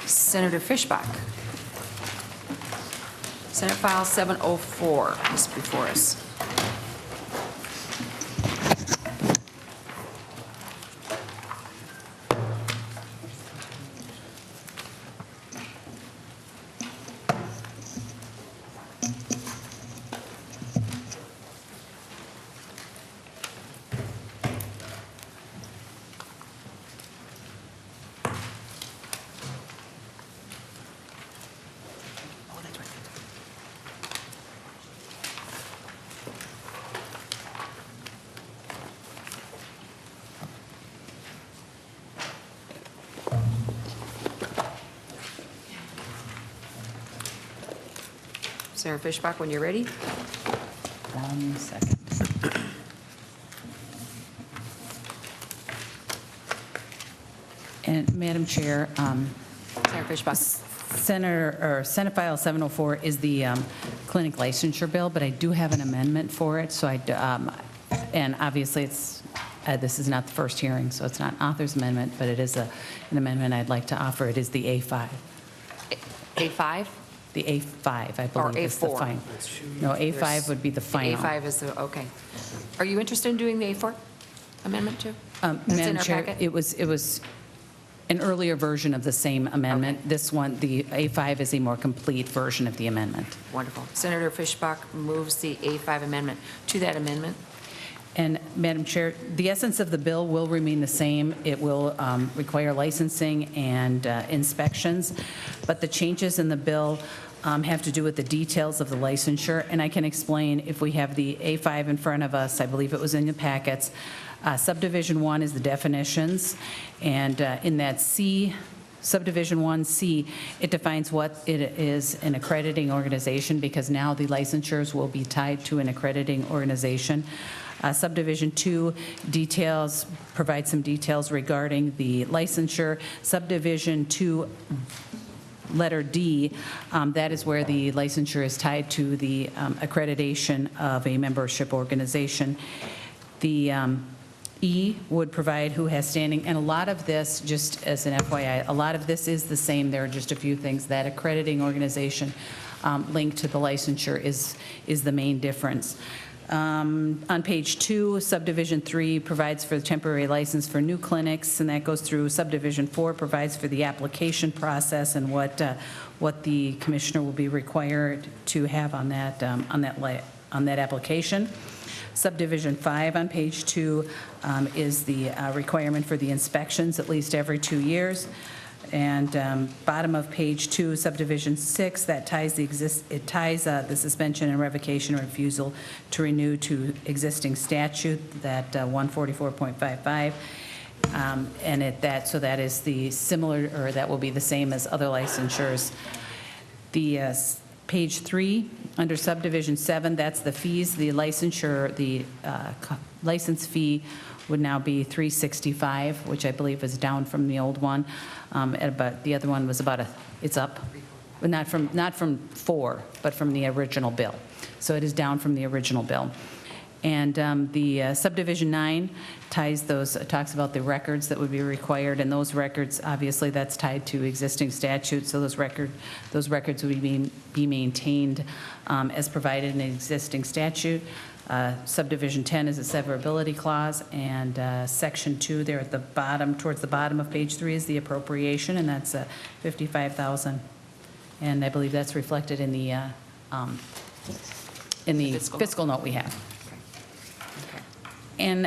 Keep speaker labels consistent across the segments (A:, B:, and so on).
A: Senator Fischbach. Senate File 704 is before us. Senator Fischbach, when you're ready.
B: 1 second. And Madam Chair,
A: Senator Fischbach.
B: Senate File 704 is the clinic licensure bill, but I do have an amendment for it. So and obviously it's this is not the first hearing, so it's not an author's amendment, but it is an amendment I'd like to offer. It is the A5.
A: A5?
B: The A5, I believe,
A: Or
B: is the
A: A4?
B: final. No, A5 would be the final.
A: A5 is the, okay. Are you interested in doing the A4 amendment too? That's in
B: Madam
A: our
B: Chair,
A: packet?
B: it was an earlier version of the same amendment.
A: Okay.
B: This one, the A5 is a more complete version of the amendment.
A: Wonderful. Senator Fischbach moves the A5 amendment to that amendment.
B: And Madam Chair, the essence of the bill will remain the same. It will require licensing and inspections, but the changes in the bill have to do with the details of the licensure, and I can explain if we have the A5 in front of us. I believe it was in the packets. Subdivision 1 is the definitions, and in that C, Subdivision 1C, it defines what it is an accrediting organization, because now the licensures will be tied to an accrediting organization. Subdivision 2 provides some details regarding the licensure. Subdivision 2, letter D, that is where the licensure is tied to the accreditation of a membership organization. The E would provide who has standing, and a lot of this, just as an FYI, a lot of this is the same. There are just a few things. That accrediting organization linked to the licensure is the main difference. On page 2, Subdivision 3 provides for the temporary license for new clinics, and that goes through. Subdivision 4 provides for the application process and what the commissioner will be required to have on that application. Subdivision 5 on page 2 is the requirement for the inspections at least every 2 years. And bottom of page 2, Subdivision 6, that ties the suspension and revocation or refusal to renew to existing statute, that 144.55. And so that is the similar, or that will be the same as other licensures. The page 3, under Subdivision 7, that's the fees. The licensure, the license fee would now be $365, which I believe is down from the old one. But the other one was it's up, but not from 4, but from the original bill. So it is down from the original bill. And the Subdivision 9 talks about the records that would be required, and those records, obviously, that's tied to existing statutes. So those records would be maintained as provided in an existing statute. Subdivision 10 is a severability clause, and Section 2 there at the bottom, towards the bottom of page 3, is the appropriation, and that's $55,000. And I believe that's reflected in the fiscal note we have.
A: Okay.
B: And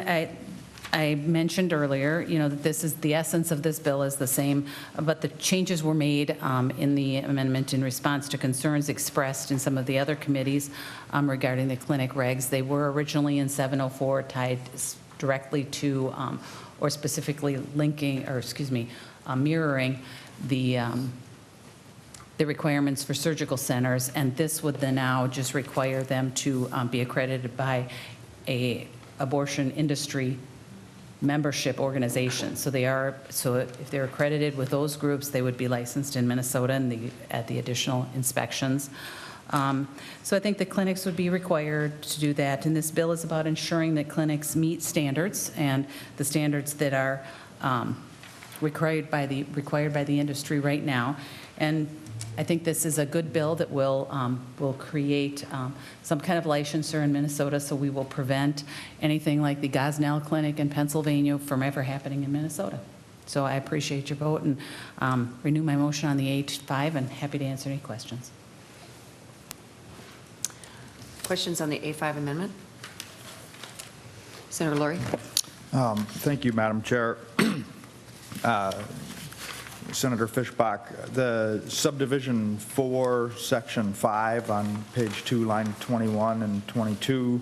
B: I mentioned earlier, that this is the essence of this bill is the same, but the changes were made in the amendment in response to concerns expressed in some of the other committees regarding the clinic regs. They were originally in 704 tied directly to or specifically mirroring the requirements for surgical centers, and this would then now just require them to be accredited by a abortion industry membership organization. So if they're accredited with those groups, they would be licensed in Minnesota and at the additional inspections. So I think the clinics would be required to do that, and this bill is about ensuring that clinics meet standards, and the standards that are required by the industry right now. And I think this is a good bill that will create some kind of licensure in Minnesota, so we will prevent anything like the Gosnell Clinic in Pennsylvania from ever happening in Minnesota. So I appreciate your vote and renew my motion on the A5 and happy to answer any questions.
A: Questions on the A5 amendment? Senator Laurie?
C: Thank you, Madam Chair. Senator Fischbach, the subdivision 4, section 5 on page 2, line 21 and 22,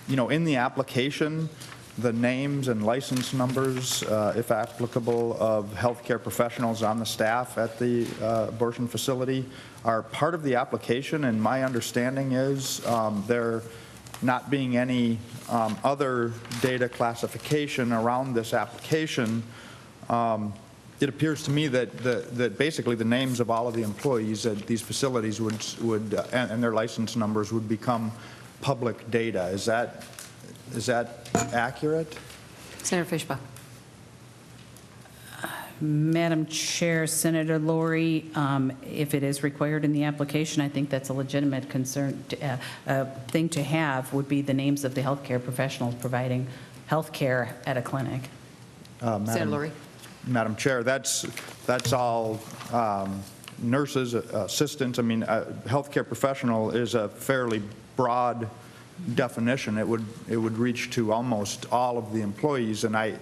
C: in the application, the names and license numbers, if applicable, of healthcare professionals on the staff at the abortion facility are part of the application, and my understanding is there not being any other data classification around this application. It appears to me that basically the names of all of the employees at these facilities would and their license numbers would become public data. Is that accurate?
A: Senator Fischbach?
B: Madam Chair, Senator Laurie, if it is required in the application, I think that's a legitimate concern, thing to have would be the names of the healthcare professionals providing healthcare at a clinic.
A: Senator Laurie?
C: Madam Chair, that's all nurses, assistants. I mean, healthcare professional is a fairly broad definition. It would reach to almost all of the employees, and I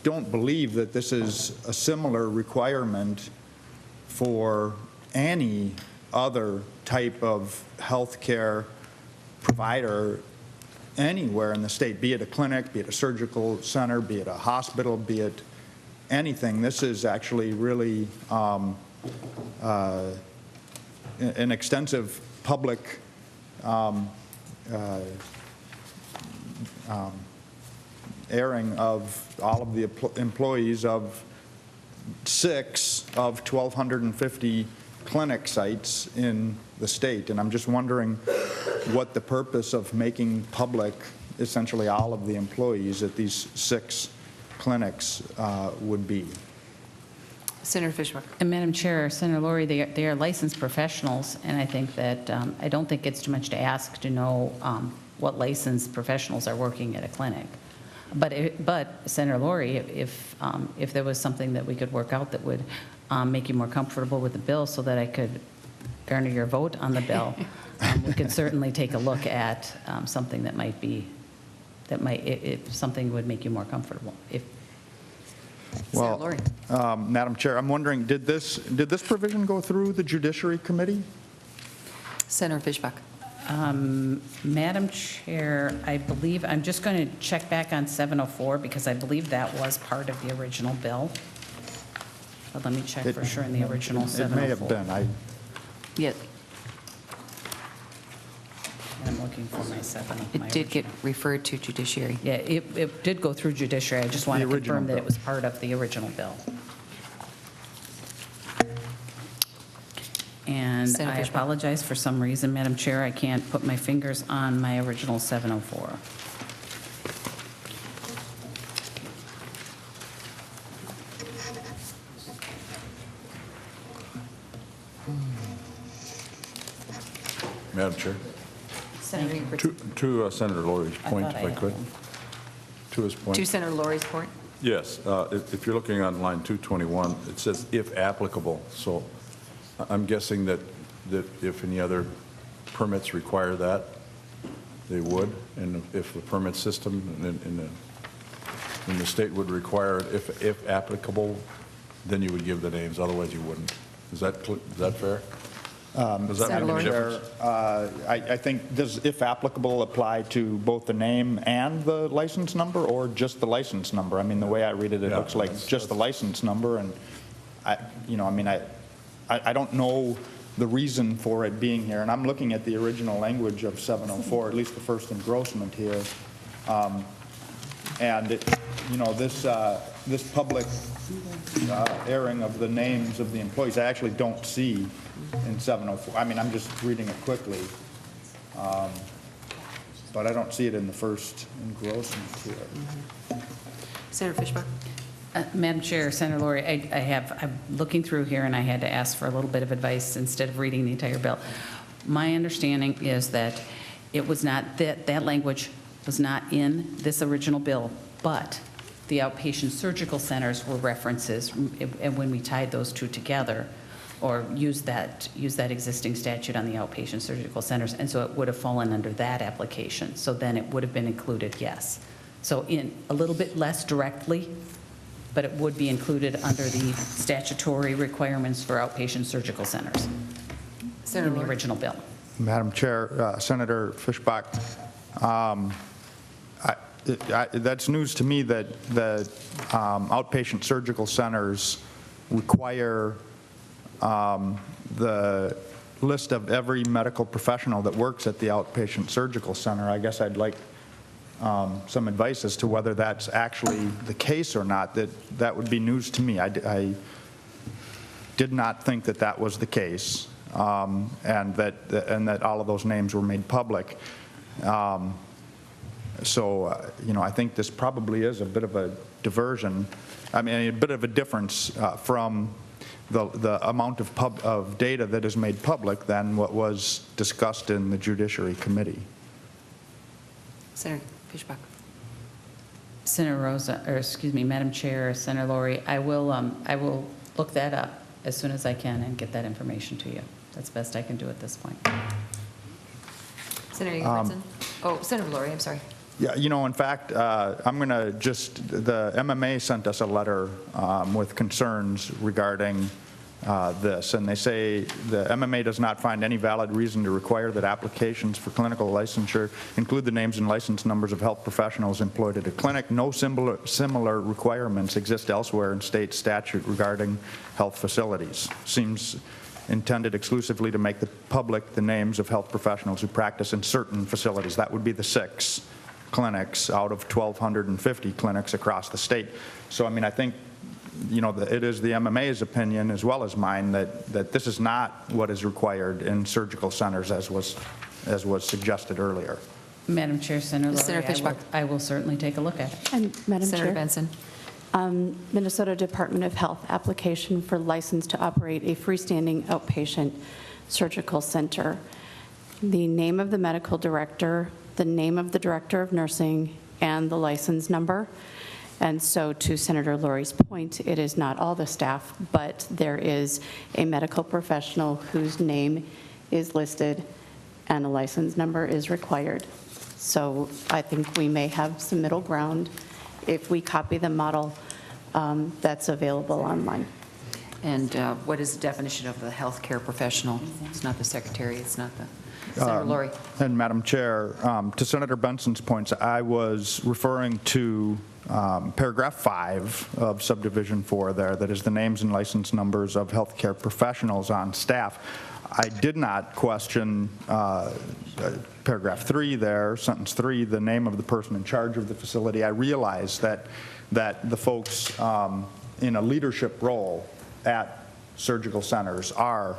C: don't believe that this is a similar requirement for any other type of healthcare provider anywhere in the state, be it a clinic, be it a surgical center, be it a hospital, be it anything. This is actually really an extensive public airing of all of the employees of 6 of 1,250 clinic sites in the state. And I'm just wondering what the purpose of making public essentially all of the employees at these 6 clinics would be.
A: Senator Fischbach?
B: And Madam Chair, Senator Laurie, they are licensed professionals, and I think that I don't think it's too much to ask to know what licensed professionals are working at a clinic. But Senator Laurie, if there was something that we could work out that would make you more comfortable with the bill, so that I could garner your vote on the bill, we could certainly take a look at something that might be if something would make you more comfortable.
A: Senator Laurie?
C: Madam Chair, I'm wondering, did this provision go through the Judiciary Committee?
A: Senator Fischbach?
B: Madam Chair, I believe, I'm just going to check back on 704 because I believe that was part of the original bill. But let me check for sure in the original 704.
C: It may have been.
A: Yes.
B: I'm looking for my 704.
A: It did get referred to judiciary.
B: Yeah, it did go through judiciary. I just want to confirm that it was part of the original bill. And
A: Senator
B: I
A: Fischbach.
B: apologize for some reason, Madam Chair, I can't put my fingers on my original 704.
D: Madam Chair,
A: Senator Ingram?
D: to Senator Laurie's point,
B: thought
D: if
B: I
D: I
B: had
D: could.
B: one.
D: To his point.
A: To Senator Laurie's point?
D: Yes, if you're looking on line 221, it says if applicable. So I'm guessing that if any other permits require that, they would. And if the permit system in the state would require it, if applicable, then you would give the names. Otherwise, you wouldn't. Is that fair? Does that
A: Senator
D: make a
A: Laurie?
D: difference?
C: I think, does if applicable apply to both the name and the license number, or just the license number? I mean, the way I read it, it
D: Yeah,
C: looks like just the license number, and I don't know the reason for it being here, and I'm looking at the original language of 704, at least the first engrossment here, and this public airing of the names of the employees, I actually don't see in 704. I mean, I'm just reading it quickly, but I don't see it in the first engrossment here.
A: Senator Fischbach?
B: Madam Chair, Senator Lori, I'm looking through here, and I had to ask for a little bit of advice instead of reading the entire bill. My understanding is that it was not, that language was not in this original bill, but the outpatient surgical centers were references, and when we tied those two together, or used that existing statute on the outpatient surgical centers, and so it would have fallen under that application. So then it would have been included, yes. So in a little bit less directly, but it would be included under the statutory requirements for outpatient surgical centers
A: Senator
B: in the
A: Lori.
B: original bill.
C: Madam Chair, Senator Fischbach, that's news to me that outpatient surgical centers require the list of every medical professional that works at the outpatient surgical center. I guess I'd like some advice as to whether that's actually the case or not. That would be news to me. I did not think that that was the case, and that all of those names were made public. So, I think this probably is a bit of a diversion. I mean, a bit of a difference from the amount of data that is made public than what was discussed in the Judiciary Committee.
A: Senator Fischbach.
B: Senator Rosa, or excuse me, Madam Chair, Senator Lori, I will look that up as soon as I can and get that information to you. That's best I can do at this point.
A: Senator Ingebrigtsen. Senator Lori, I'm sorry.
C: Yeah, in fact, I'm going to the MMA sent us a letter with concerns regarding this, and they say the MMA does not find any valid reason to require that applications for clinical licensure include the names and license numbers of health professionals employed at a clinic. No similar requirements exist elsewhere in state statute regarding health facilities. Seems intended exclusively to make public the names of health professionals who practice in certain facilities. That would be the 6 clinics out of 1,250 clinics across the state. So, I mean, I think, it is the MMA's opinion as well as mine that this is not what is required in surgical centers as was suggested earlier.
B: Madam Chair, Senator Lori,
A: Senator Fischbach.
B: I will certainly take a look at it.
E: And Madam
A: Senator
E: Chair,
A: Benson.
E: Minnesota Department of Health application for license to operate a freestanding outpatient surgical center. The name of the medical director, the name of the director of nursing, and the license number. And so to Senator Lori's point, it is not all the staff, but there is a medical professional whose name is listed and a license number is required. So I think we may have some middle ground if we copy the model that's available online.
A: And what is the definition of the healthcare professional? It's not the secretary, it's not the, Senator Lori.
C: And Madam Chair, to Senator Benson's points, I was referring to paragraph 5 of subdivision 4 there, that is the names and license numbers of healthcare professionals on staff. I did not question paragraph 3 there, sentence 3, the name of the person in charge of the facility. I realized that the folks in a leadership role at surgical centers are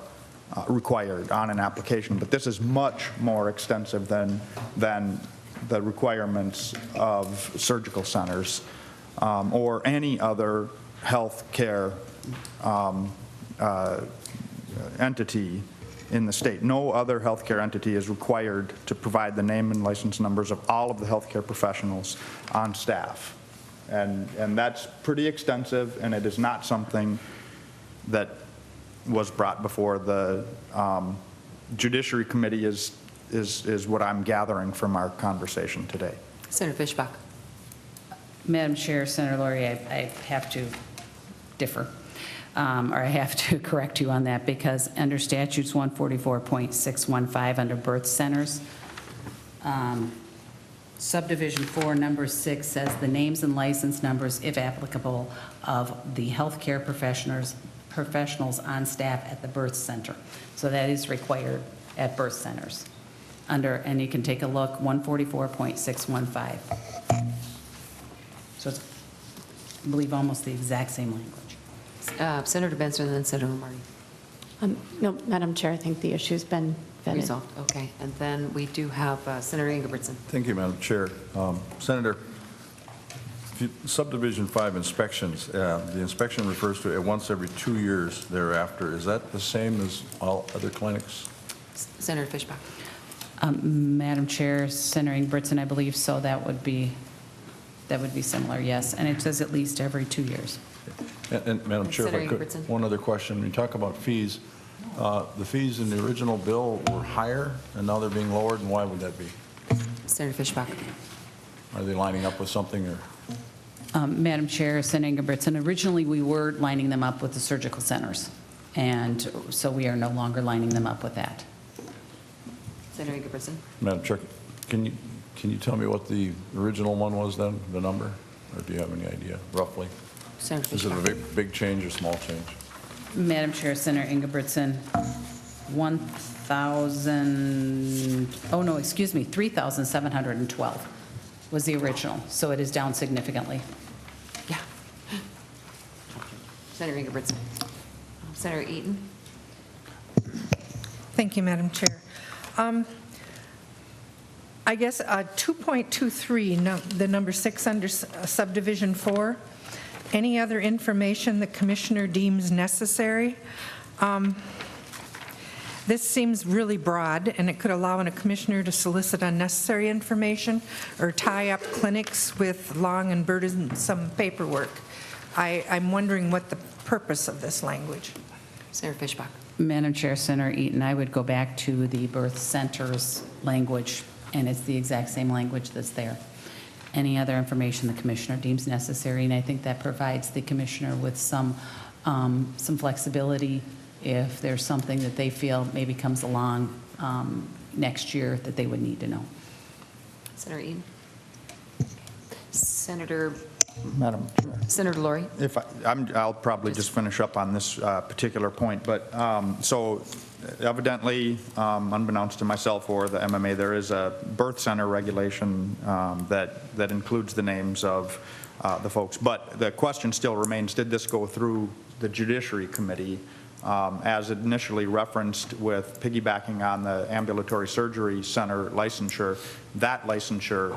C: required on an application, but this is much more extensive than the requirements of surgical centers or any other health care entity in the state. No other healthcare entity is required to provide the name and license numbers of all of the healthcare professionals on staff. And that's pretty extensive, and it is not something that was brought before the Judiciary Committee is what I'm gathering from our conversation today.
A: Senator Fischbach.
B: Madam Chair, Senator Lori, I have to differ, or I have to correct you on that, because under statutes 144.615 under birth centers, subdivision 4, number 6 says the names and license numbers, if applicable, of the healthcare professionals on staff at the birth center. So that is required at birth centers. And you can take a look, 144.615. So it's, I believe, almost the exact same language.
A: Senator Benson and then Senator Marty.
E: No, Madam Chair, I think the issue's been vetted.
A: Resolved, okay. And then we do have Senator Ingebrigtsen.
D: Thank you, Madam Chair. Senator Subdivision 5 inspections, the inspection refers to it once every 2 years thereafter. Is that the same as all other clinics?
A: Senator Fischbach.
B: Madam Chair, Senator Ingebrigtsen, I believe so. That would be similar, yes. And it says at least every 2 years.
D: And Madam Chair, if I
A: Senator
D: could,
A: Ingebrigtsen.
D: one other question. When you talk about fees, the fees in the original bill were higher, and now they're being lowered, and why would that be?
A: Senator Fischbach.
D: Are they lining up with something, or?
B: Madam Chair, Senator Ingebrigtsen, originally we were lining them up with the surgical centers, and so we are no longer lining them up with that.
A: Senator Ingebrigtsen.
D: Madam Chair, can you tell me what the original one was then, the number? Or do you have any idea, roughly?
A: Senator
D: Is it a
A: Fischbach.
D: big change or small change?
B: Madam Chair, Senator Ingebrigtsen, 3,712 was the original, so it is down significantly.
A: Yeah. Senator Ingebrigtsen. Senator Eaton.
F: Thank you, Madam Chair. I guess 2.23, the number 6 under subdivision 4, any other information the commissioner deems necessary. This seems really broad, and it could allow a commissioner to solicit unnecessary information or tie up clinics with long and burdensome paperwork. I'm wondering what the purpose of this language.
A: Senator Fischbach.
B: Madam Chair, Senator Eaton, I would go back to the birth centers language, and it's the exact same language that's there. Any other information the commissioner deems necessary, and I think that provides the commissioner with some flexibility if there's something that they feel maybe comes along next year that they would need to know.
A: Senator Eaton. Senator
C: Madam Chair.
A: Senator Laurie.
C: If I'll probably just finish up on this particular point, but so evidently, unbeknownst to myself or the MMA, there is a birth center regulation that includes the names of the folks. But the question still remains, did this go through the Judiciary Committee? As initially referenced with piggybacking on the ambulatory surgery center licensure, that licensure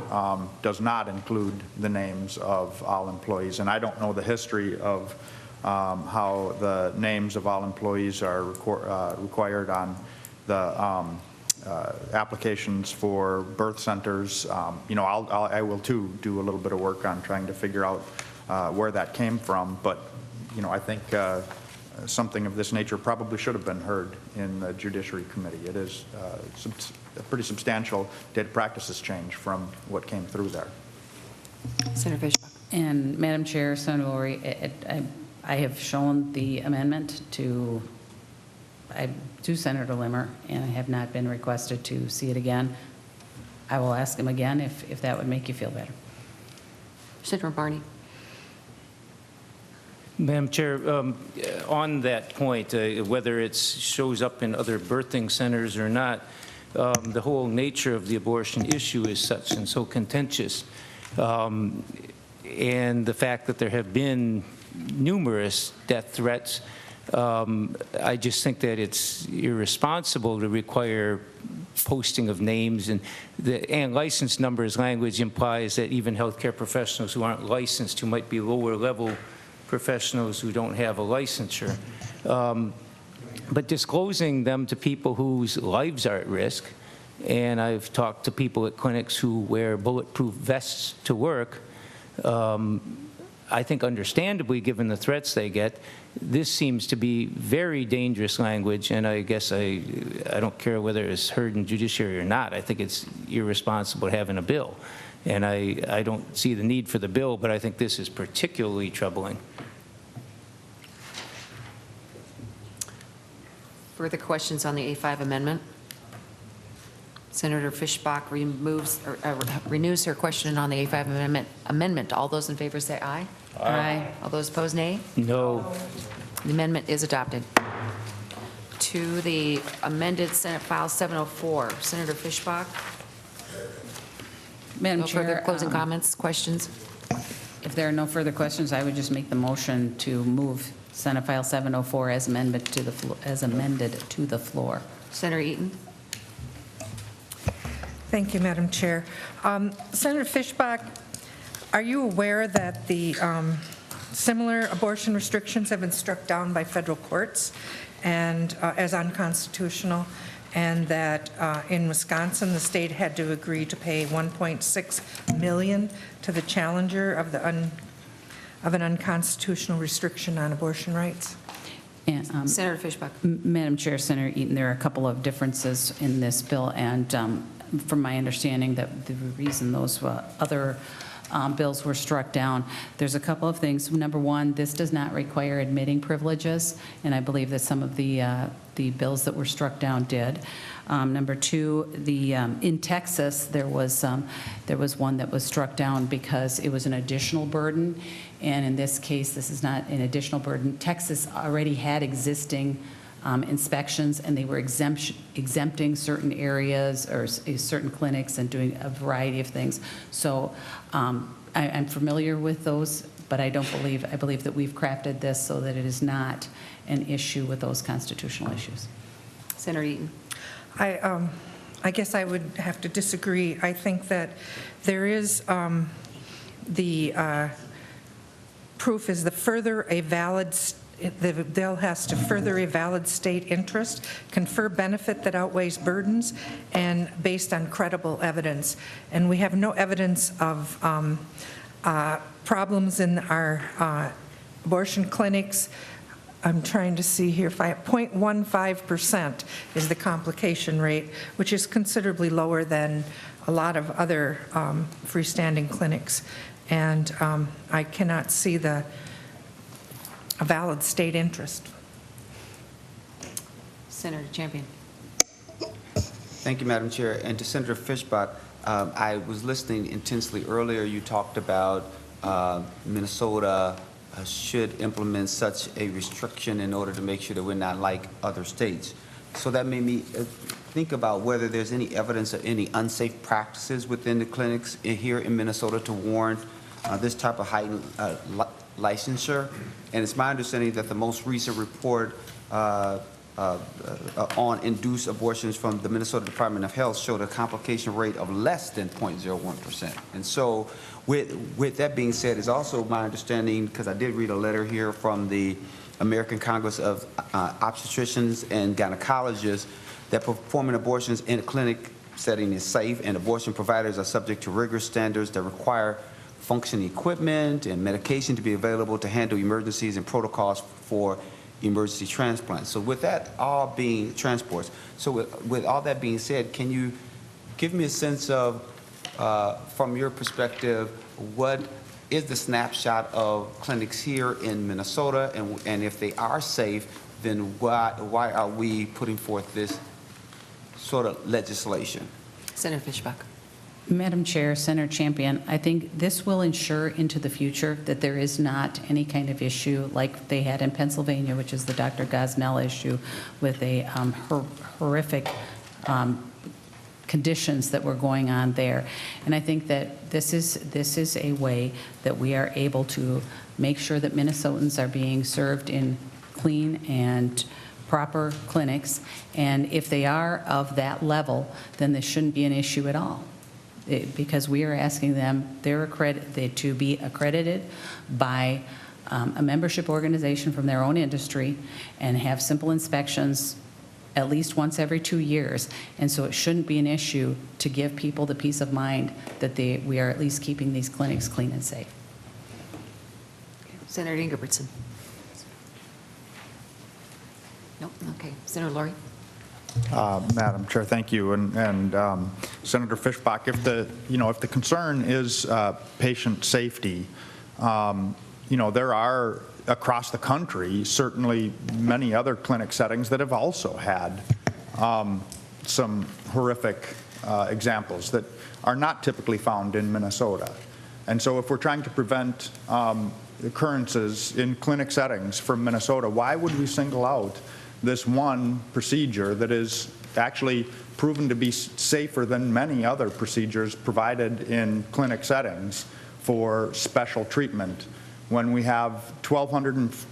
C: does not include the names of all employees. And I don't know the history of how the names of all employees are required on the applications for birth centers. You know, I will too do a little bit of work on trying to figure out where that came from. But, you know, I think something of this nature probably should have been heard in the Judiciary Committee. It is a pretty substantial data practices change from what came through there.
A: Senator Fischbach.
B: And Madam Chair, Senator Laurie, I have shown the amendment to Senator Limmer, and I have not been requested to see it again. I will ask him again if that would make you feel better.
A: Senator Barney.
G: Madam Chair, on that point, whether it shows up in other birthing centers or not, the whole nature of the abortion issue is such and so contentious. And the fact that there have been numerous death threats, I just think that it's irresponsible to require posting of names, and license numbers language implies that even healthcare professionals who aren't licensed, who might be lower level professionals who don't have a licensure. But disclosing them to people whose lives are at risk, and I've talked to people at clinics who wear bulletproof vests to work, I think understandably, given the threats they get, this seems to be very dangerous language, and I guess I don't care whether it's heard in judiciary or not. I think it's irresponsible having a bill. And I don't see the need for the bill, but I think this is particularly troubling.
A: Further questions on the A5 amendment? Senator Fischbach renews her question on the A5 amendment. All those in favor say aye.
B: Aye.
A: All those opposed, nay.
G: No.
A: The amendment is adopted. To the amended Senate File 704, Senator Fischbach.
B: Madam
A: No
B: Chair,
A: further closing comments, questions?
B: if there are no further questions, I would just make the motion to move Senate File 704 as amended to the floor.
A: Senator Eaton.
F: Thank you, Madam Chair. Senator Fischbach, Are you aware that the similar abortion restrictions have been struck down by federal courts and as unconstitutional, and that in Wisconsin, the state had to agree to pay $1.6 million to the challenger of an unconstitutional restriction on abortion rights?
B: And,
A: Senator Fischbach.
B: Madam Chair, Senator Eaton, there are a couple of differences in this bill, and from my understanding that the reason those other bills were struck down, there's a couple of things. Number one, this does not require admitting privileges, and I believe that some of the bills that were struck down did. Number two, in Texas, there was one that was struck down because it was an additional burden, and in this case, this is not an additional burden. Texas already had existing inspections, and they were exempting certain areas or certain clinics and doing a variety of things. So I'm familiar with those, but I believe that we've crafted this so that it is not an issue with those constitutional issues.
A: Senator Eaton.
F: I guess I would have to disagree. I think that there is the proof is the bill has to further a valid state interest, confer benefit that outweighs burdens, and based on credible evidence. And we have no evidence of problems in our abortion clinics. I'm trying to see here, 0.15% is the complication rate, which is considerably lower than a lot of other freestanding clinics. And I cannot see a valid state interest.
A: Senator Champion.
H: Thank you, Madam Chair. And to Senator Fischbach, I was listening intensely earlier. You talked about Minnesota should implement such a restriction in order to make sure that we're not like other states. So that made me think about whether there's any evidence of any unsafe practices within the clinics here in Minnesota to warrant this type of heightened licensure. And it's my understanding that the most recent report on induced abortions from the Minnesota Department of Health showed a complication rate of less than 0.01%. And so with that being said, it's also my understanding, because I did read a letter here from the American Congress of Obstetricians and Gynecologists, that performing abortions in a clinic setting is safe, and abortion providers are subject to rigorous standards that require functioning equipment and medication to be available to handle emergencies and protocols for emergency transplants. So with that all being transports, so with all that being said, can you give me a sense of, from your perspective, what is the snapshot of clinics here in Minnesota, and if they are safe, then why are we putting forth this sort of legislation?
A: Senator Fischbach.
B: Madam Chair, Senator Champion, I think this will ensure into the future that there is not any kind of issue like they had in Pennsylvania, which is the Dr. Gosnell issue, with a horrific conditions that were going on there. And I think that this is a way that we are able to make sure that Minnesotans are being served in clean and proper clinics. And if they are of that level, then this shouldn't be an issue at all. Because we are asking them to be accredited by a membership organization from their own industry and have simple inspections at least once every 2 years. And so it shouldn't be an issue to give people the peace of mind that we are at least keeping these clinics clean and safe.
A: Senator Ingebrigtsen. Nope. Okay. Senator Laurie.
C: Madam Chair, thank you. And Senator Fischbach, if the concern is patient safety, there are across the country certainly many other clinic settings that have also had some horrific examples that are not typically found in Minnesota. And so if we're trying to prevent occurrences in clinic settings from Minnesota, why would we single out this one procedure that is actually proven to be safer than many other procedures provided in clinic settings for special treatment, when we have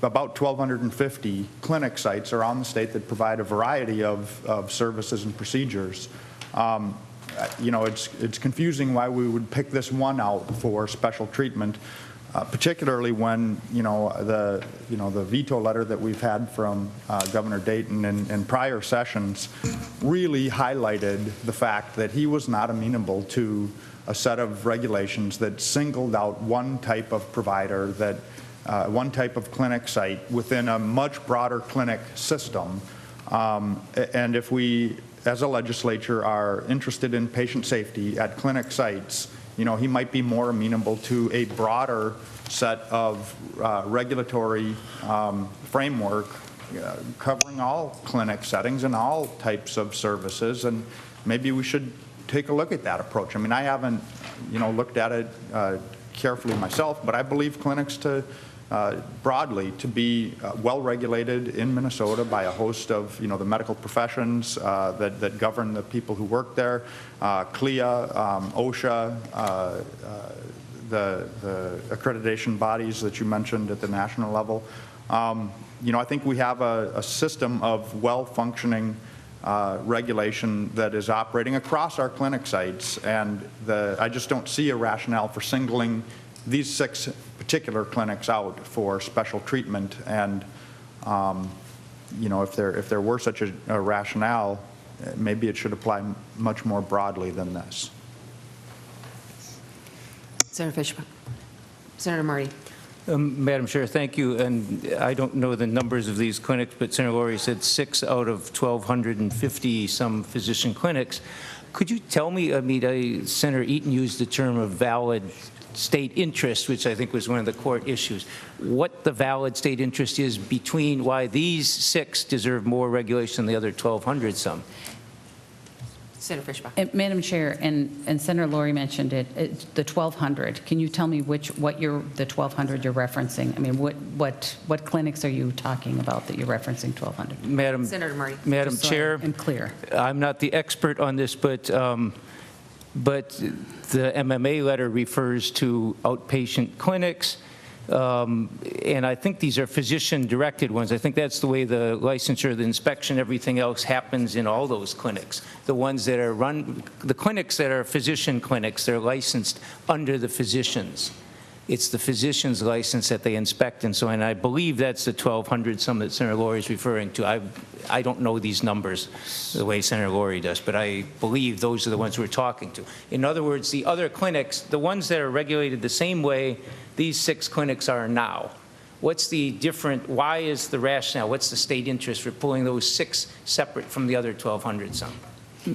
C: about 1,250 clinic sites around the state that provide a variety of services and procedures? it's confusing why we would pick this one out for special treatment, particularly when, the veto letter that we've had from Governor Dayton in prior sessions really highlighted the fact that he was not amenable to a set of regulations that singled out one type of provider, that one type of clinic site within a much broader clinic system. And if we, as a legislature, are interested in patient safety at clinic sites, he might be more amenable to a broader set of regulatory framework covering all clinic settings and all types of services, and maybe we should take a look at that approach. I mean, I haven't, looked at it carefully myself, but I believe clinics broadly to be well-regulated in Minnesota by a host of, the medical professions that govern the people who work there, CLIA, OSHA, the accreditation bodies that you mentioned at the national level. I think we have a system of well-functioning regulation that is operating across our clinic sites, and I just don't see a rationale for singling these 6 particular clinics out for special treatment. And if there were such a rationale, maybe it should apply much more broadly than this.
A: Senator Fischbach. Senator Marty.
G: Madam Chair, thank you. And I don't know the numbers of these clinics, but Senator Laurie said 6 out of 1,250 some physician clinics. Could you tell me, Senator Eaton used the term of valid state interest, which I think was one of the court issues, what the valid state interest is between why these 6 deserve more regulation than the other 1,200 some?
A: Senator Fischbach.
B: Madam Chair, and Senator Laurie mentioned it, the 1,200. Can you tell me the 1,200 you're referencing? I mean, what clinics are you talking about that you're referencing 1,200?
A: Senator Marty.
G: Madam
B: Just so
G: Chair,
B: I'm clear.
G: I'm not the expert on this, but the MMA letter refers to outpatient clinics, and I think these are physician-directed ones. I think that's the way the licensure, the inspection, everything else happens in all those clinics. The ones that are the clinics that are physician clinics, they're licensed under the physicians. It's the physician's license that they inspect and so on. And I believe that's the 1,200 some that Senator Laurie is referring to. I don't know these numbers the way Senator Laurie does, but I believe those are the ones we're talking to. In other words, the other clinics, the ones that are regulated the same way these 6 clinics are now, what's the why is the rationale, what's the state interest for pulling those 6 separate from the other 1,200 some?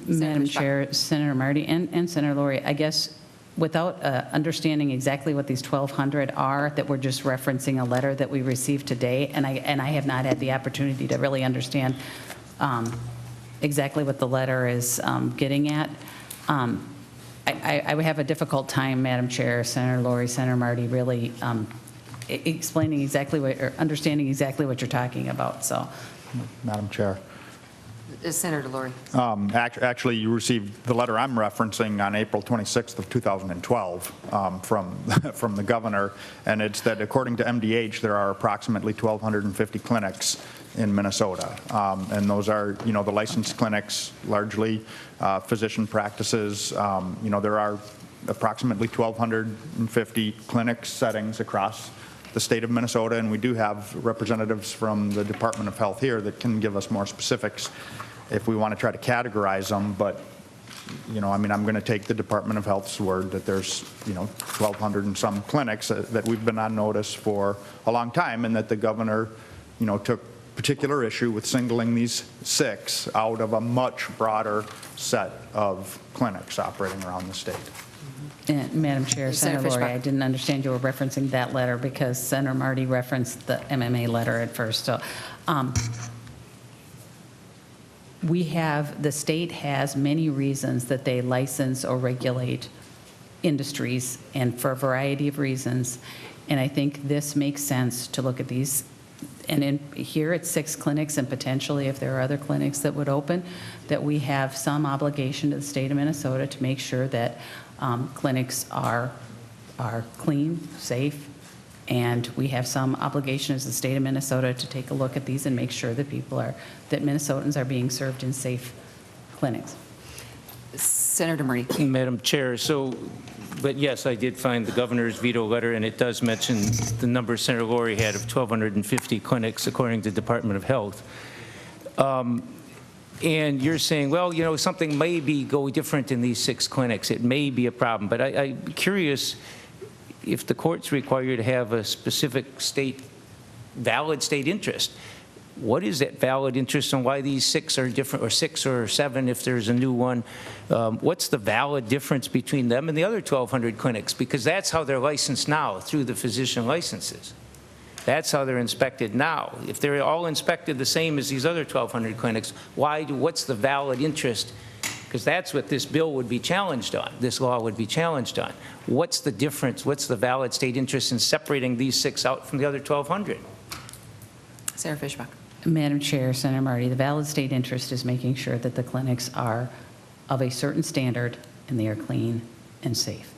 B: Madam Chair, Senator Marty and Senator Laurie, I guess without understanding exactly what these 1,200 are, that we're just referencing a letter that we received today, and I have not had the opportunity to really understand exactly what the letter is getting at. I would have a difficult time, Madam Chair, Senator Laurie, Senator Marty, really explaining exactly or understanding exactly what you're talking about. So,
C: Madam Chair.
A: Senator Laurie.
C: Actually, you received the letter I'm referencing on April 26th of 2012 from the governor, and it's that according to MDH, there are approximately 1,250 clinics in Minnesota, and those are, the licensed clinics, largely physician practices. There are approximately 1,250 clinic settings across the state of Minnesota, and we do have representatives from the Department of Health here that can give us more specifics if we want to try to categorize them. But, I'm going to take the Department of Health's word that there's, 1,200 and some clinics that we've been on notice for a long time, and that the governor, took particular issue with singling these 6 out of a much broader set of clinics operating around the state.
B: and Madam Chair, Senator Laurie, I didn't understand you were referencing that letter because Senator Marty referenced the MMA letter at first. So, the state has many reasons that they license or regulate industries, and for a variety of reasons. And I think this makes sense to look at these. And here it's 6 clinics, and potentially if there are other clinics that would open, that we have some obligation to the state of Minnesota to make sure that clinics are clean, safe, and we have some obligation as the state of Minnesota to take a look at these and make sure that that Minnesotans are being served in safe clinics.
A: Senator Marty.
G: Madam Chair, but yes, I did find the governor's veto letter, and it does mention the number Senator Laurie had of 1,250 clinics, according to the Department of Health. And you're saying, well, you know, something may go different in these 6 clinics. It may be a problem. But I'm curious if the courts require you to have a specific valid state interest. What is that valid interest and why these 6 are different, or 6 or 7 if there's a new one? What's the valid difference between them and the other 1,200 clinics? Because that's how they're licensed now, through the physician licenses. That's how they're inspected now. If they're all inspected the same as these other 1,200 clinics, what's the valid interest? Because that's what this bill would be challenged on, this law would be challenged on. What's the difference? What's the valid state interest in separating these 6 out from the other 1,200?
A: Senator Fischbach.
B: Madam Chair, Senator Marty, the valid state interest is making sure that the clinics are of a certain standard and they are clean and safe.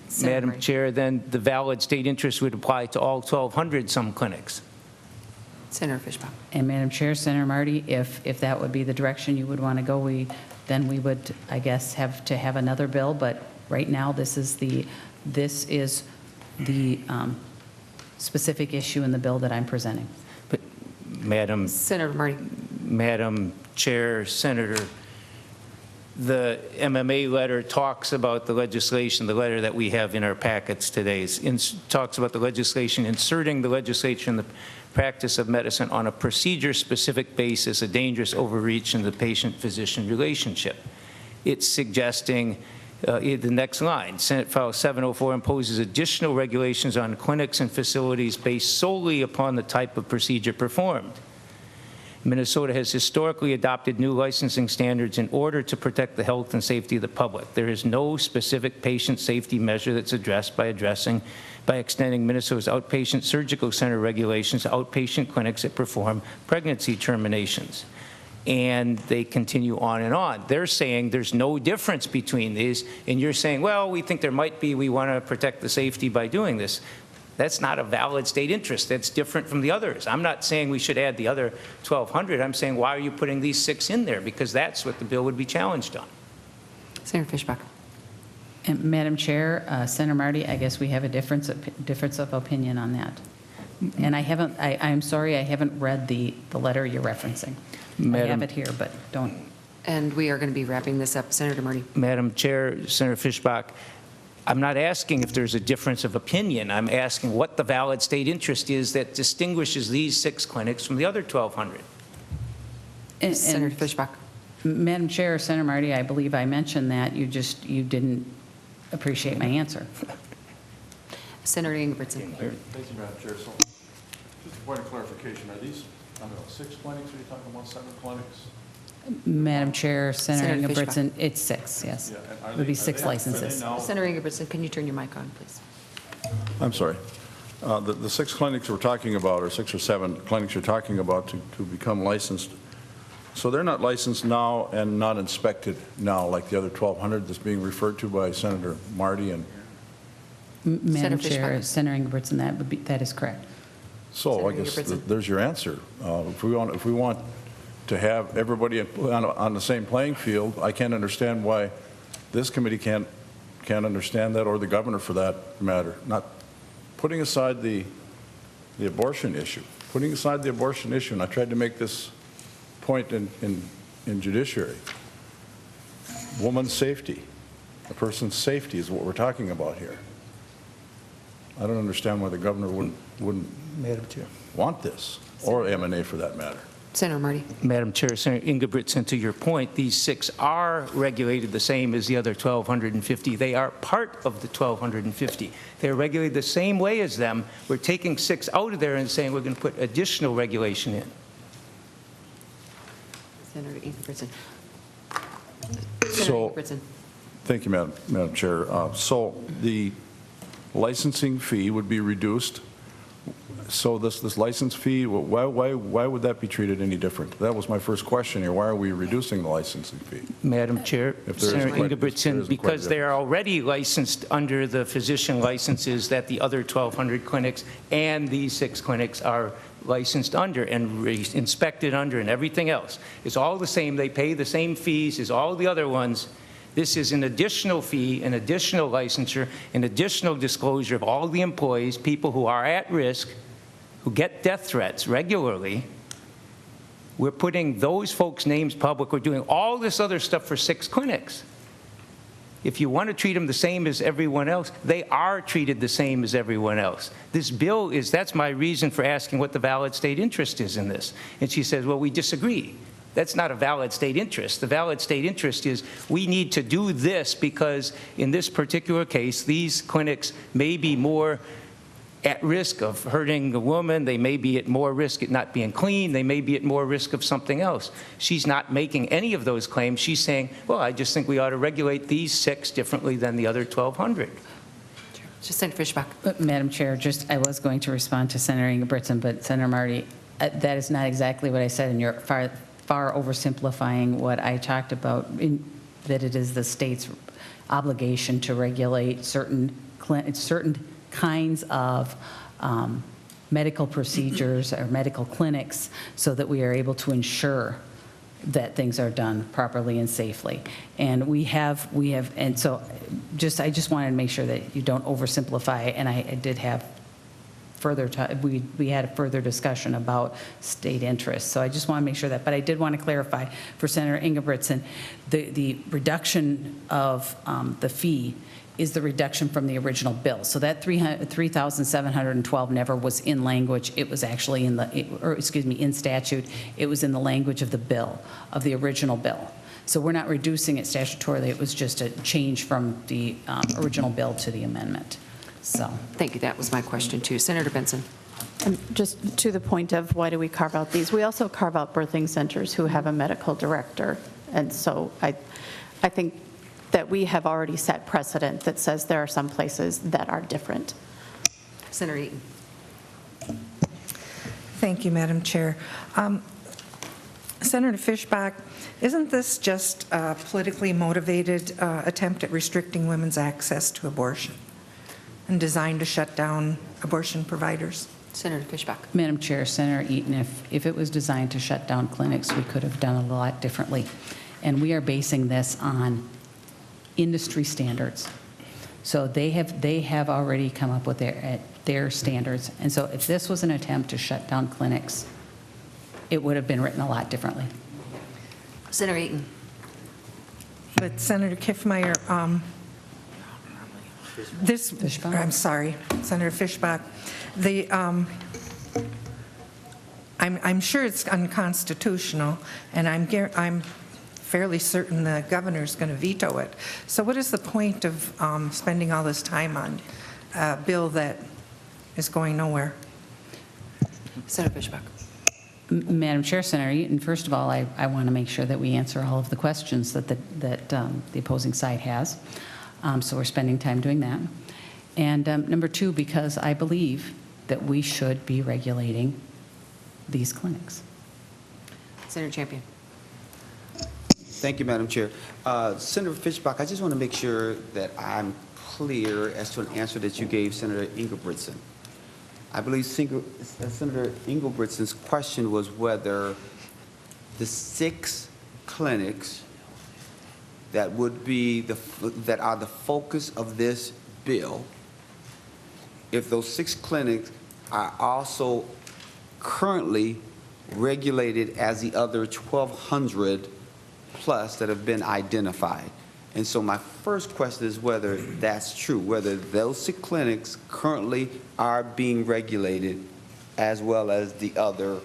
A: Senator
G: Madam
A: Marty.
G: Chair, then the valid state interest would apply to all 1,200 some clinics.
A: Senator Fischbach.
B: And Madam Chair, Senator Marty, if that would be the direction you would want to go, then we would, I guess, have to have another bill. But right now, this is the specific issue in the bill that I'm presenting.
G: But Madam
A: Senator Marty.
G: Madam Chair, Senator, the MMA letter talks about the legislation, the letter that we have in our packets today, talks about the legislation inserting the legislature in the practice of medicine on a procedure-specific basis, a dangerous overreach in the patient-physician relationship. It's suggesting the next line, Senate File 704 imposes additional regulations on clinics and facilities based solely upon the type of procedure performed. Minnesota has historically adopted new licensing standards in order to protect the health and safety of the public. There is no specific patient safety measure that's addressed by extending Minnesota's outpatient surgical center regulations to outpatient clinics that perform pregnancy terminations. And they continue on and on. They're saying there's no difference between these, and you're saying, well, we think there might be, we want to protect the safety by doing this. That's not a valid state interest. That's different from the others. I'm not saying we should add the other 1,200. I'm saying, why are you putting these 6 in there? Because that's what the bill would be challenged on.
A: Senator Fischbach.
B: And Madam Chair, Senator Marty, I guess we have a difference of opinion on that. And I'm sorry, I haven't read the letter you're referencing. I have it here, but don't.
A: And we are going to be wrapping this up. Senator Marty.
G: Madam Chair, Senator Fischbach, I'm not asking if there's a difference of opinion. I'm asking what the valid state interest is that distinguishes these 6 clinics from the other 1,200.
A: Senator Fischbach.
B: Madam Chair, Senator Marty, I believe I mentioned that. You didn't appreciate my answer.
A: Senator Ingebrigtsen.
D: Thank you, Madam Chair. So, just a point of clarification, are these, 6 clinics, or are you talking about 7 clinics?
B: Madam Chair, Senator
A: Senator
B: Ingebrigtsen, it's 6, yes.
D: Yeah, and
B: It would be 6 licenses.
A: Senator Ingebrigtsen, can you turn your mic on, please?
D: I'm sorry. The 6 clinics we're talking about, or 6 or 7 clinics you're talking about to become licensed, so they're not licensed now and not inspected now like the other 1,200 that's being referred to by Senator Marty and...
B: Madam
A: Senator
B: Chair,
A: Fischbach.
B: Senator Ingebrigtsen, that is correct.
D: So I
A: Senator
D: guess
A: Ingebrigtsen.
D: there's your answer. If we want to have everybody on the same playing field, I can't understand why this committee can't understand that, or the governor for that matter. Not putting aside the abortion issue. Putting aside the abortion issue, and I tried to make this point in judiciary. Woman's safety, a person's safety is what we're talking about here. I don't understand why the governor wouldn't
G: Madam Chair.
D: want this, or M&A for that matter.
A: Senator Marty.
G: Madam Chair, Senator Ingebrigtsen, to your point, these 6 are regulated the same as the other 1,250. They are part of the 1,250. They're regulated the same way as them. We're taking 6 out of there and saying we're going to put additional regulation in.
A: Senator Ingebrigtsen.
D: So-
A: Senator Ingebrigtsen.
D: Thank you, Madam Chair. So the licensing fee would be reduced. So this license fee, why would that be treated any different? That was my first question here. Why are we reducing the licensing fee?
G: Madam Chair,
D: If there
G: Senator
D: isn't quite-
G: Ingebrigtsen, because they are already licensed under the physician licenses that the other 1,200 clinics and these 6 clinics are licensed under and inspected under and everything else. It's all the same. They pay the same fees as all the other ones. This is an additional fee, an additional licensure, an additional disclosure of all the employees, people who are at risk, who get death threats regularly. We're putting those folks' names public. We're doing all this other stuff for 6 clinics. If you want to treat them the same as everyone else, they are treated the same as everyone else. This bill is, that's my reason for asking what the valid state interest is in this. And she says, well, we disagree. That's not a valid state interest. The valid state interest is we need to do this because in this particular case, these clinics may be more at risk of hurting a woman. They may be at more risk at not being clean. They may be at more risk of something else. She's not making any of those claims. She's saying, well, I just think we ought to regulate these 6 differently than the other 1,200.
A: Just Senator Fischbach.
B: Madam Chair, I was going to respond to Senator Ingebrigtsen, but Senator Marty, that is not exactly what I said, and you're far oversimplifying what I talked about, that it is the state's obligation to regulate certain kinds of medical procedures or medical clinics so that we are able to ensure that things are done properly and safely. And and so I just wanted to make sure that you don't oversimplify, and I did have we had a further discussion about state interests. So I just want to make sure that, but I did want to clarify for Senator Ingebrigtsen, the reduction of the fee is the reduction from the original bill. So that $3,712 never was in language. It was actually in statute. It was in the language of the bill, of the original bill. So we're not reducing it statutorily. It was just a change from the original bill to the amendment. So
A: Thank you. That was my question, too. Senator Benson.
E: And just to the point of why do we carve out these, we also carve out birthing centers who have a medical director. And so I think that we have already set precedent that says there are some places that are different.
A: Senator Eaton.
F: Thank you, Madam Chair. Senator Fischbach, isn't this just a politically motivated attempt at restricting women's access to abortion and designed to shut down abortion providers?
A: Senator Fischbach.
B: Madam Chair, Senator Eaton, if it was designed to shut down clinics, we could have done a lot differently. And we are basing this on industry standards. So they have already come up with their standards. And so if this was an attempt to shut down clinics, it would have been written a lot differently.
A: Senator Eaton.
F: But Senator Kiffmeyer,
B: Fischbach?
F: I'm sorry, Senator Fischbach, I'm sure it's unconstitutional, and I'm fairly certain the governor's going to veto it. So what is the point of spending all this time on a bill that is going nowhere?
A: Senator Fischbach.
B: Madam Chair, Senator Eaton, first of all, I want to make sure that we answer all of the questions that the opposing side has. So we're spending time doing that. And number 2, because I believe that we should be regulating these clinics.
A: Senator Champion.
H: Thank you, Madam Chair. Senator Fischbach, I just want to make sure that I'm clear as to an answer that you gave Senator Ingebrigtsen. I believe Senator Ingebrigtsen's question was whether the 6 clinics that would be that are the focus of this bill, if those 6 clinics are also currently regulated as the other 1,200 plus that have been identified. And so my first question is whether that's true, whether those 6 clinics currently are being regulated as well as the other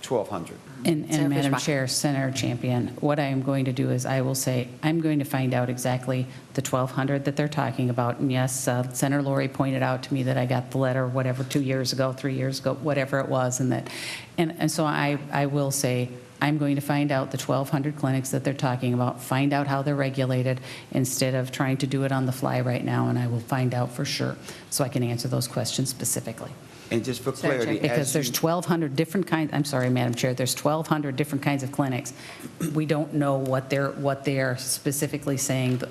H: 1,200.
B: And
A: Senator
B: Madam
A: Fischbach.
B: Chair, Senator Champion, what I am going to do is I will say, I'm going to find out exactly the 1,200 that they're talking about. And yes, Senator Lori pointed out to me that I got the letter, whatever, 2 years ago, 3 years ago, whatever it was. And so I will say, I'm going to find out the 1,200 clinics that they're talking about, find out how they're regulated instead of trying to do it on the fly right now, and I will find out for sure so I can answer those questions specifically.
H: And just for clarity,
B: Because there's 1,200 different kinds, I'm sorry, Madam Chair, there's 1,200 different kinds of clinics. We don't know what they're specifically saying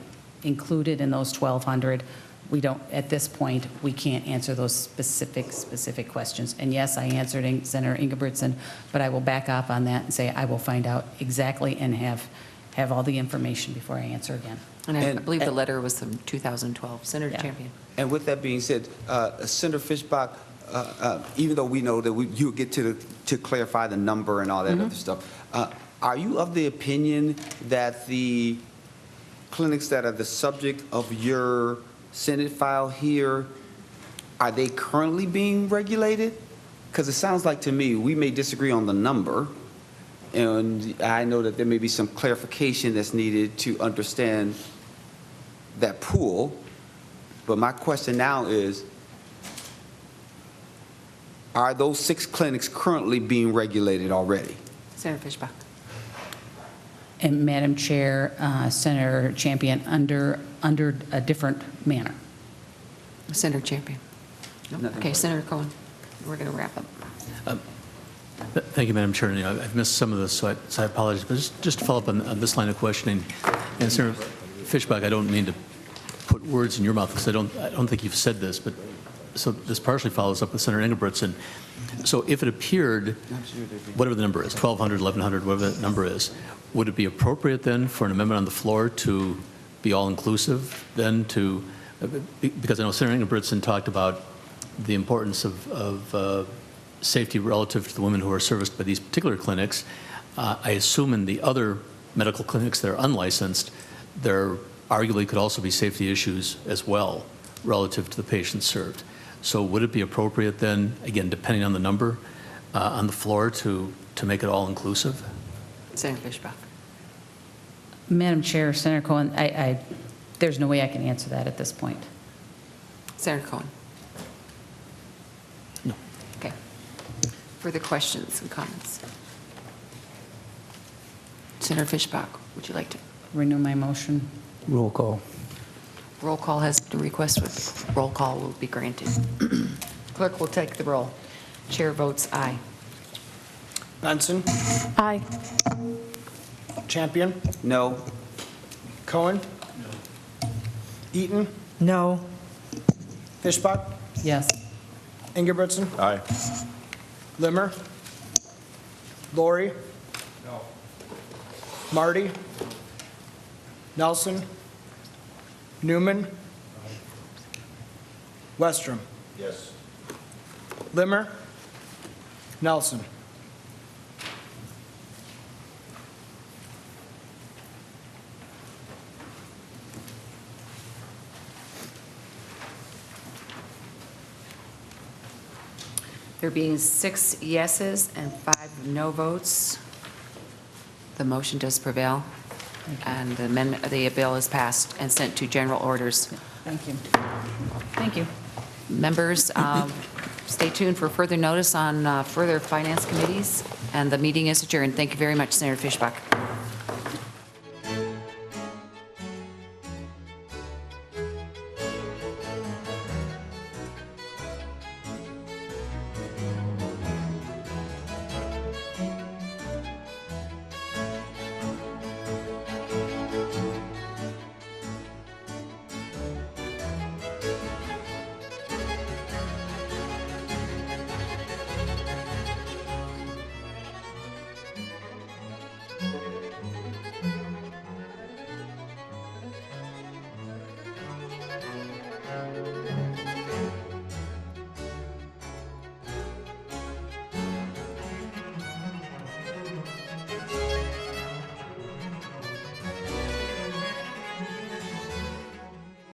B: included in those 1,200. We don't, at this point, we can't answer those specific questions. And yes, I answered Senator Ingebrigtsen, but I will back up on that and say I will find out exactly and have have all the information before I answer again.
A: And I
H: And-
A: believe the letter was from 2012. Senator
B: Yeah.
A: Champion.
H: And with that being said, Senator Fischbach, even though we know that you'll get to clarify the number and all that other stuff, are you of the opinion that the clinics that are the subject of your Senate file here, are they currently being regulated? Because it sounds like to me, we may disagree on the number, and I know that there may be some clarification that's needed to understand that pool. But my question now is, are those 6 clinics currently being regulated already?
A: Senator Fischbach.
B: And Madam Chair, Senator Champion, under a different manner.
A: Senator Champion. No?
H: Nothing
A: Okay,
H: further.
A: Senator Cohen. We're going to wrap up.
I: Thank you, Madam Chair. I've missed some of this, so I apologize. But just to follow up on this line of questioning, and Senator Fischbach, I don't mean to put words in your mouth because I don't think you've said this, but so this partially follows up with Senator Engelbrechtson. So if it appeared, whatever the number is, 1,200, 1,100, whatever that number is, would it be appropriate then for an amendment on the floor to be all-inclusive then to, because I know Senator Engelbrechtson talked about the importance of safety relative to the women who are serviced by these particular clinics. I assume in the other medical clinics that are unlicensed, there arguably could also be safety issues as well relative to the patients served. So would it be appropriate then, again, depending on the number, on the floor to make it all-inclusive?
A: Senator Fischbach.
B: Madam Chair, Senator Cohen, there's no way I can answer that at this point.
A: Senator Cohen.
I: No.
A: Okay. Further questions and comments? Senator Fischbach, would you like to?
B: Renew my motion.
G: Roll call.
A: Roll call has been requested. Roll call will be granted. Clerk will take the roll. Chair votes aye.
J: Benson?
E: Aye.
J: Champion?
H: No?
J: Cohen? Eaton?
F: No.
J: Fischbach?
B: Yes.
J: Ingebretson?
D: Aye.
J: Limmer? Lori? No. Marty? Nelson? Newman? Westrom?
D: Yes.
J: Limmer? Nelson?
A: There being 6 yeses and 5 no votes, the motion does prevail, and the bill is passed and sent to general orders.
B: Thank you. Thank you.
A: Members, stay tuned for further notice on further finance committees, and the meeting is adjourned. Thank you very much, Senator Fischbach.